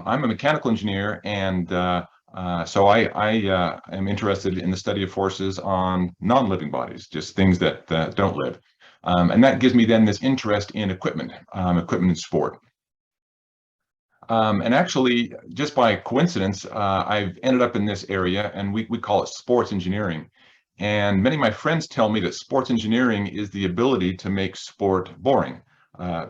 I'm a mechanical engineer, and so I am interested in the study of forces on non-living bodies, just things that don't live. And that gives me then this interest in equipment in sport. And actually, just by coincidence, I've ended up in this area, and we call it sports engineering. And many of my friends tell me that sports engineering is the ability to make sport boring,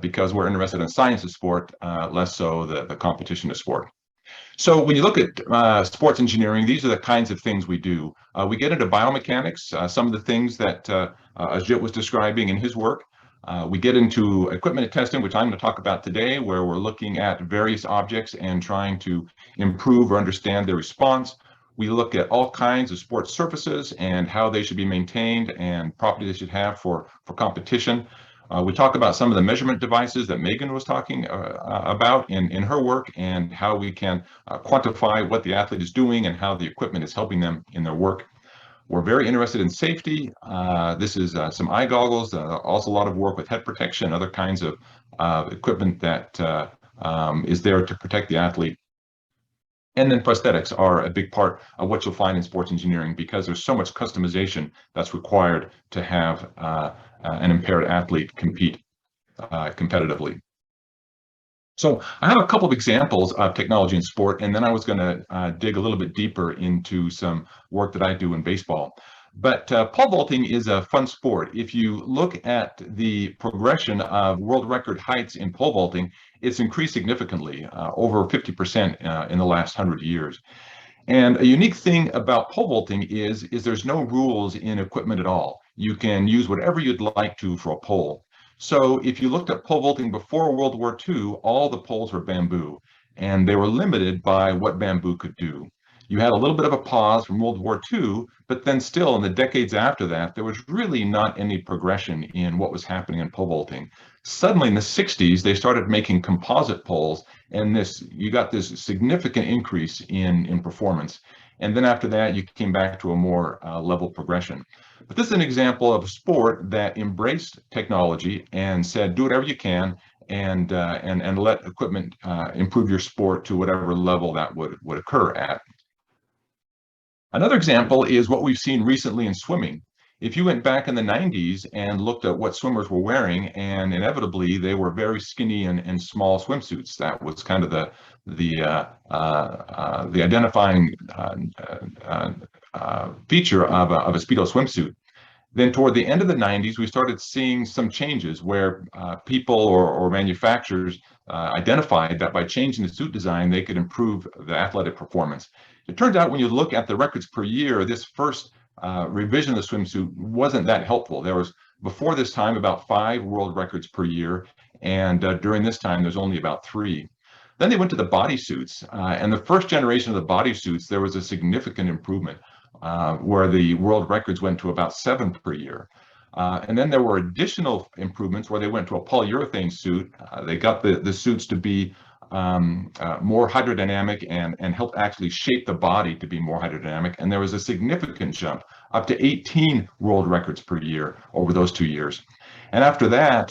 because we're interested in science of sport, less so the competition of sport. So when you look at sports engineering, these are the kinds of things we do. We get into biomechanics, some of the things that Ajit was describing in his work. We get into equipment testing, which I'm going to talk about today, where we're looking at various objects and trying to improve or understand their response. We look at all kinds of sports surfaces and how they should be maintained and properties they should have for competition. We talk about some of the measurement devices that Megan was talking about in her work, and how we can quantify what the athlete is doing and how the equipment is helping them in their work. We're very interested in safety. This is some eye goggles, also a lot of work with head protection, other kinds of equipment that is there to protect the athlete. And then prosthetics are a big part of what you'll find in sports engineering, because there's so much customization that's required to have an impaired athlete compete competitively. So I have a couple of examples of technology in sport, and then I was going to dig a little bit deeper into some work that I do in baseball. But pole vaulting is a fun sport. If you look at the progression of world record heights in pole vaulting, it's increased significantly, over 50% in the last 100 years. And a unique thing about pole vaulting is there's no rules in equipment at all. You can use whatever you'd like to for a pole. So if you looked at pole vaulting before World War II, all the poles were bamboo, and they were limited by what bamboo could do. You had a little bit of a pause from World War II, but then still in the decades after that, there was really not any progression in what was happening in pole vaulting. Suddenly in the 60s, they started making composite poles, and you got this significant increase in performance. And then after that, you came back to a more level progression. But this is an example of a sport that embraced technology and said, do whatever you can, and let equipment improve your sport to whatever level that would occur at. Another example is what we've seen recently in swimming. If you went back in the 90s and looked at what swimmers were wearing, and inevitably they were very skinny and small swimsuits. That was kind of the identifying feature of a Speedo swimsuit. Then toward the end of the 90s, we started seeing some changes where people or manufacturers identified that by changing the suit design, they could improve the athletic performance. It turns out when you look at the records per year, this first revision of the swimsuit wasn't that helpful. There was, before this time, about 5 world records per year, and during this time, there's only about 3. Then they went to the bodysuits, and the first generation of the bodysuits, there was a significant improvement, where the world records went to about 7 per year. And then there were additional improvements where they went to a polyurethane suit. They got the suits to be more hydrodynamic and help actually shape the body to be more hydrodynamic. And there was a significant jump up to 18 world records per year over those 2 years. And after that,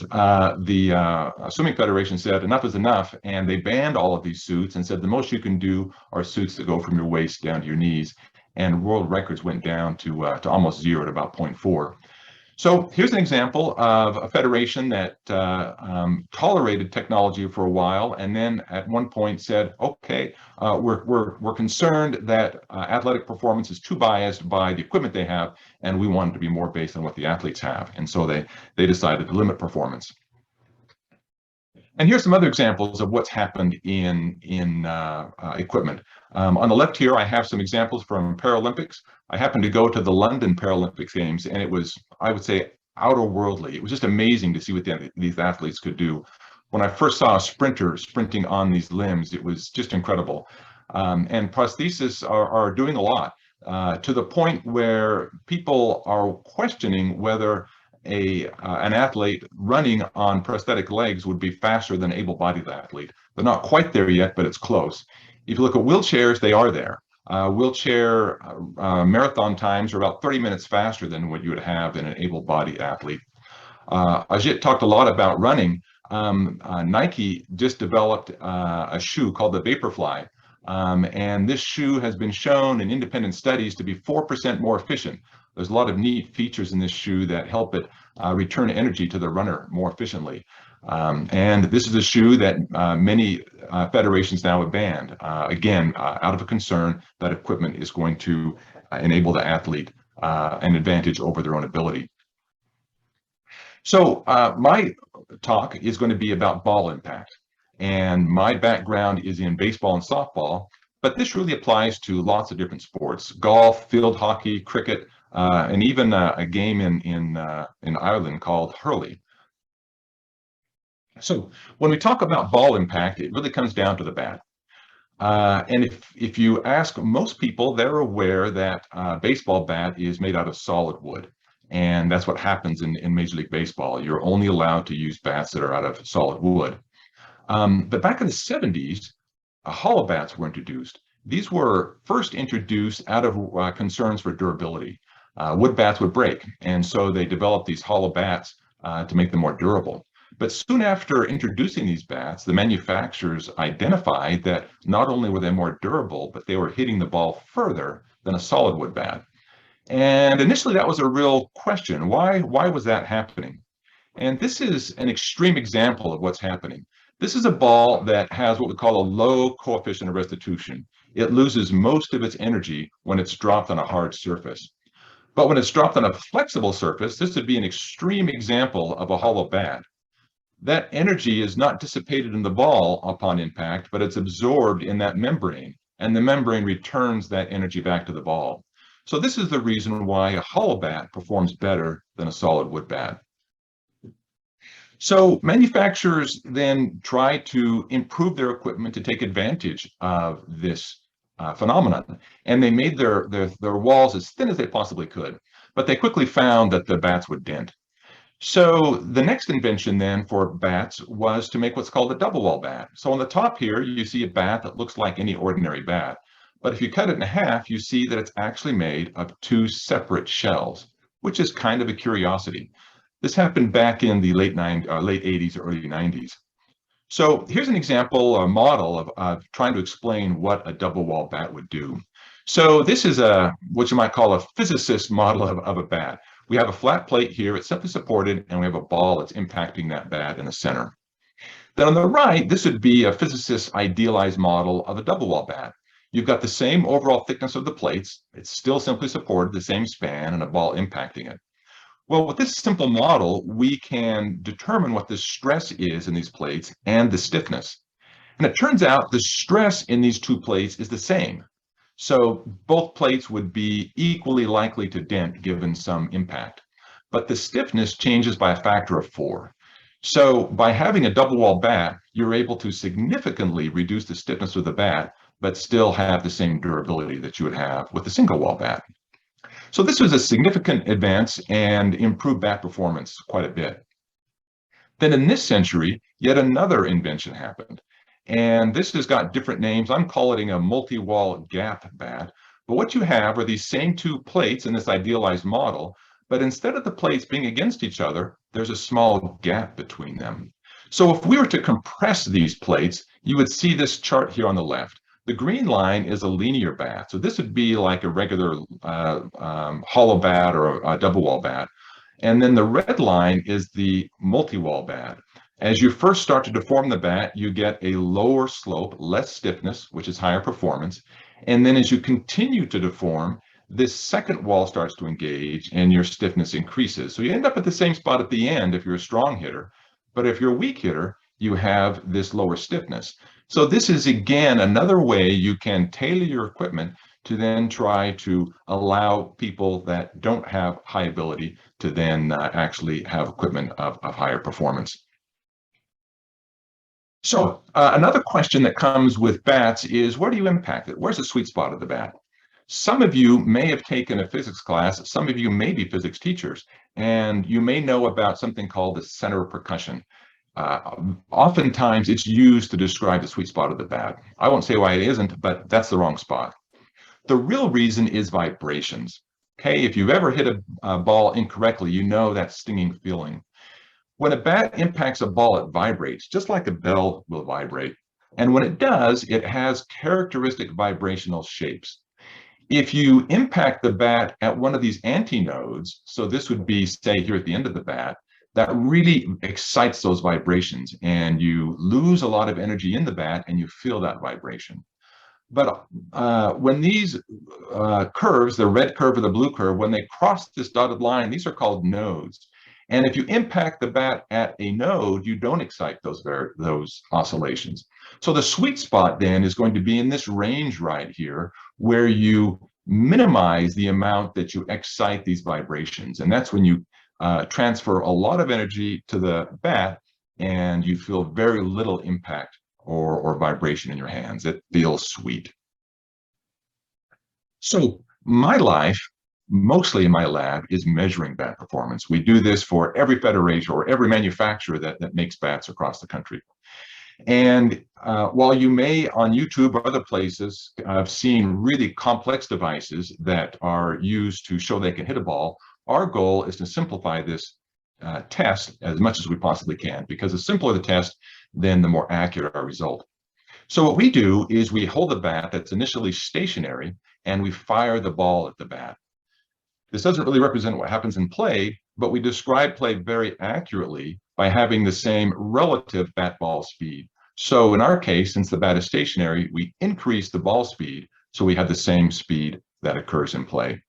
the Swimming Federation said enough is enough, and they banned all of these suits and said the most you can do are suits that go from your waist down to your knees. And world records went down to almost 0 at about 0.4. So here's an example of a federation that tolerated technology for a while, and then at one point said, okay, we're concerned that athletic performance is too biased by the equipment they have, and we want it to be more based on what the athletes have. And so they decided to limit performance. And here's some other examples of what's happened in equipment. On the left here, I have some examples from Paralympics. I happened to go to the London Paralympics Games, and it was, I would say, outer worldly. It was just amazing to see what these athletes could do. When I first saw a sprinter sprinting on these limbs, it was just incredible. And prostheses are doing a lot, to the point where people are questioning whether an athlete running on prosthetic legs would be faster than an able-bodied athlete. They're not quite there yet, but it's close. If you look at wheelchairs, they are there. Wheelchair marathon times are about 30 minutes faster than what you would have in an able-bodied athlete. Ajit talked a lot about running. Nike just developed a shoe called the Vaporfly. And this shoe has been shown in independent studies to be 4% more efficient. There's a lot of neat features in this shoe that help it return energy to the runner more efficiently. And this is a shoe that many federations now have banned, again, out of a concern that equipment is going to enable the athlete an advantage over their own ability. So my talk is going to be about ball impact. And my background is in baseball and softball, but this really applies to lots of different sports: golf, field hockey, cricket, and even a game in Ireland called hurley. So when we talk about ball impact, it really comes down to the bat. And if you ask most people, they're aware that baseball bat is made out of solid wood. And that's what happens in Major League Baseball. You're only allowed to use bats that are out of solid wood. But back in the 70s, hollow bats were introduced. These were first introduced out of concerns for durability. Wood bats would break, and so they developed these hollow bats to make them more durable. But soon after introducing these bats, the manufacturers identified that not only were they more durable, but they were hitting the ball further than a solid wood bat. And initially, that was a real question. Why was that happening? And this is an extreme example of what's happening. This is a ball that has what we call a low coefficient of restitution. It loses most of its energy when it's dropped on a hard surface. But when it's dropped on a flexible surface, this would be an extreme example of a hollow bat. That energy is not dissipated in the ball upon impact, but it's absorbed in that membrane, and the membrane returns that energy back to the ball. So this is the reason why a hollow bat performs better than a solid wood bat. So manufacturers then try to improve their equipment to take advantage of this phenomenon, and they made their walls as thin as they possibly could, but they quickly found that the bats would dent. So the next invention then for bats was to make what's called a double wall bat. So on the top here, you see a bat that looks like any ordinary bat. But if you cut it in half, you see that it's actually made of two separate shells, which is kind of a curiosity. This happened back in the late 80s, early 90s. So here's an example, a model of trying to explain what a double wall bat would do. So this is what you might call a physicist model of a bat. We have a flat plate here, it's simply supported, and we have a ball that's impacting that bat in the center. Then on the right, this would be a physicist's idealized model of a double wall bat. You've got the same overall thickness of the plates, it's still simply supported, the same span, and a ball impacting it. Well, with this simple model, we can determine what the stress is in these plates and the stiffness. And it turns out the stress in these two plates is the same. So both plates would be equally likely to dent given some impact. But the stiffness changes by a factor of 4. So by having a double wall bat, you're able to significantly reduce the stiffness of the bat, but still have the same durability that you would have with a single wall bat. So this was a significant advance and improved bat performance quite a bit. Then in this century, yet another invention happened. And this has got different names. I'm calling it a multi-wall gap bat. But what you have are these same two plates in this idealized model, but instead of the plates being against each other, there's a small gap between them. So if we were to compress these plates, you would see this chart here on the left. The green line is a linear bat. So this would be like a regular hollow bat or a double wall bat. And then the red line is the multi-wall bat. As you first start to deform the bat, you get a lower slope, less stiffness, which is higher performance. And then as you continue to deform, this second wall starts to engage and your stiffness increases. So you end up at the same spot at the end if you're a strong hitter. But if you're a weak hitter, you have this lower stiffness. So this is, again, another way you can tailor your equipment to then try to allow people that don't have high ability to then actually have equipment of higher performance. So another question that comes with bats is, where do you impact it? Where's the sweet spot of the bat? Some of you may have taken a physics class, some of you may be physics teachers, and you may know about something called the center of percussion. Oftentimes it's used to describe the sweet spot of the bat. I won't say why it isn't, but that's the wrong spot. The real reason is vibrations. Okay, if you've ever hit a ball incorrectly, you know that stinging feeling. When a bat impacts a ball, it vibrates, just like a bell will vibrate. And when it does, it has characteristic vibrational shapes. If you impact the bat at one of these antinodes, so this would be, say, here at the end of the bat, that really excites those vibrations, and you lose a lot of energy in the bat and you feel that vibration. But when these curves, the red curve or the blue curve, when they cross this dotted line, these are called nodes. And if you impact the bat at a node, you don't excite those oscillations. So the sweet spot then is going to be in this range right here, where you minimize the amount that you excite these vibrations. And that's when you transfer a lot of energy to the bat and you feel very little impact or vibration in your hands. It feels sweet. So my life, mostly in my lab, is measuring bat performance. We do this for every federation or every manufacturer that makes bats across the country. And while you may on YouTube or other places have seen really complex devices that are used to show they can hit a ball, our goal is to simplify this test as much as we possibly can, because the simpler the test, then the more accurate our result. So what we do is we hold a bat that's initially stationary and we fire the ball at the bat. This doesn't really represent what happens in play, but we describe play very accurately by having the same relative bat ball speed. So in our case, since the bat is stationary, we increase the ball speed so we have the same speed that occurs in play.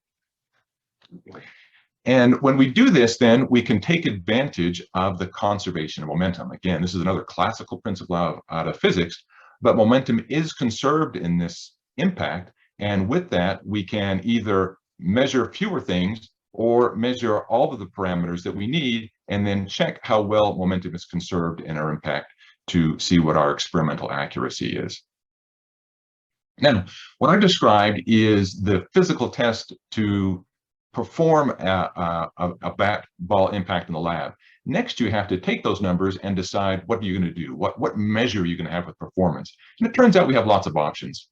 And when we do this, then we can take advantage of the conservation of momentum. Again, this is another classical principle out of physics, but momentum is conserved in this impact. And with that, we can either measure fewer things or measure all of the parameters that we need and then check how well momentum is conserved in our impact to see what our experimental accuracy is. Now, what I've described is the physical test to perform a bat ball impact in the lab. Next, you have to take those numbers and decide what you're going to do, what measure you're going to have with performance. And it turns out we have lots of options.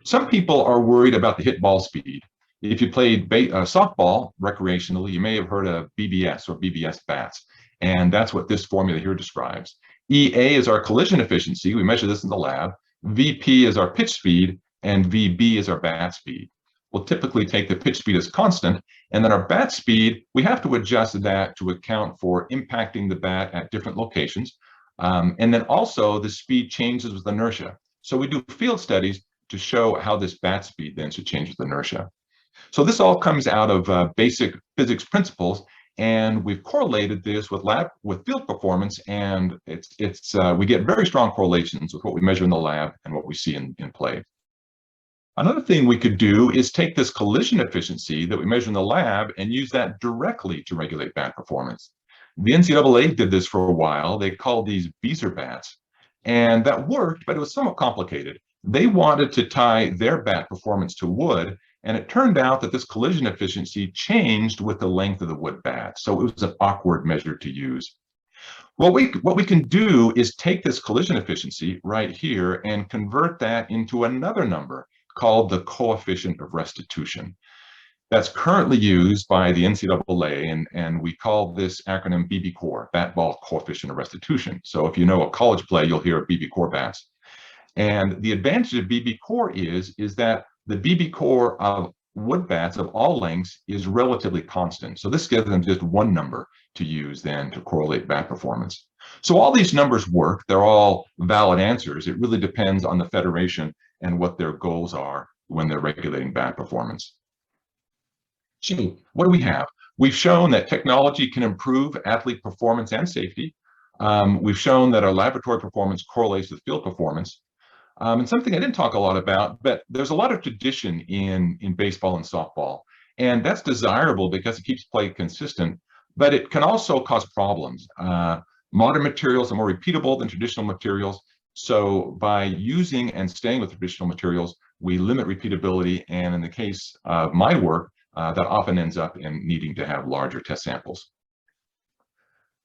Some people are worried about the hit ball speed. If you played softball recreationally, you may have heard of BBS or BBS bats, and that's what this formula here describes. EA is our collision efficiency. We measure this in the lab. VP is our pitch speed, and VB is our bat speed. We'll typically take the pitch speed as constant, and then our bat speed, we have to adjust that to account for impacting the bat at different locations. And then also the speed changes with inertia. So we do field studies to show how this bat speed then should change with inertia. So this all comes out of basic physics principles, and we've correlated this with field performance, and we get very strong correlations with what we measure in the lab and what we see in play. Another thing we could do is take this collision efficiency that we measure in the lab and use that directly to regulate bat performance. The NCAA did this for a while. They called these Beezer bats, and that worked, but it was somewhat complicated. They wanted to tie their bat performance to wood, and it turned out that this collision efficiency changed with the length of the wood bat. So it was an awkward measure to use. What we can do is take this collision efficiency right here and convert that into another number called the coefficient of restitution. That's currently used by the NCAA, and we call this acronym BB-Core, Bat Ball Coefficient of Restitution. So if you know a college play, you'll hear of BB-Core bats. And the advantage of BB-Core is that the BB-Core of wood bats of all lengths is relatively constant. So this gives them just one number to use then to correlate bat performance. So all these numbers work. They're all valid answers. It really depends on the federation and what their goals are when they're regulating bat performance. So what do we have? We've shown that technology can improve athlete performance and safety. We've shown that our laboratory performance correlates with field performance. And something I didn't talk a lot about, but there's a lot of tradition in baseball and softball, and that's desirable because it keeps play consistent, but it can also cause problems. Modern materials are more repeatable than traditional materials, so by using and staying with traditional materials, we limit repeatability, and in the case of my work, that often ends up in needing to have larger test samples.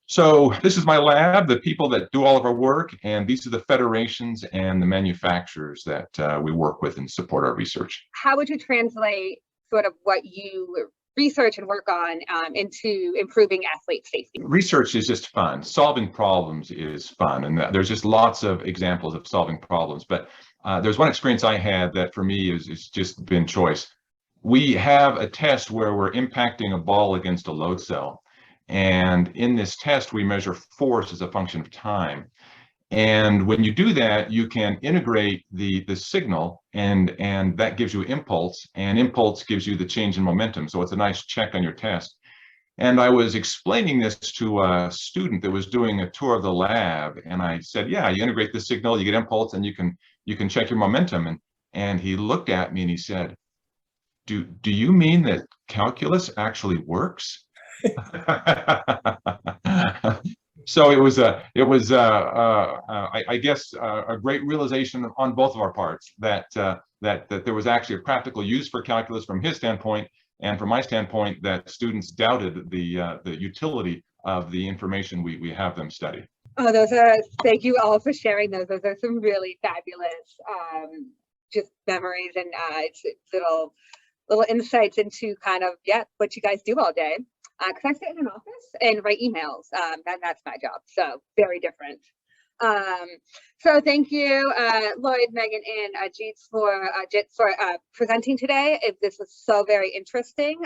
So this is my lab, the people that do all of our work, and these are the federations and the manufacturers that we work with and support our research. How would you translate sort of what you research and work on into improving athlete safety? Research is just fun. Solving problems is fun. And there's just lots of examples of solving problems. But there's one experience I had that for me is just been choice. We have a test where we're impacting a ball against a load cell. And in this test, we measure force as a function of time. And when you do that, you can integrate the signal, and that gives you impulse, and impulse gives you the change in momentum. So it's a nice check on your test. And I was explaining this to a student that was doing a tour of the lab, and I said, "Yeah, you integrate the signal, you get impulse, and you can check your momentum." And he looked at me and he said, "Do you mean that calculus actually works?" So I guess a great realization on both of our parts that that there was actually a practical use for calculus from his standpoint, and from my standpoint that students doubted the utility of the information we have them study. Oh, thank you all for sharing those. Those are some really fabulous just memories and it's little insights into kind of what you guys do all day. Because I sit in an office and write emails. That's my job. So very different. So thank you, Lloyd, Megan, and Jeets for presenting today. This was so very interesting.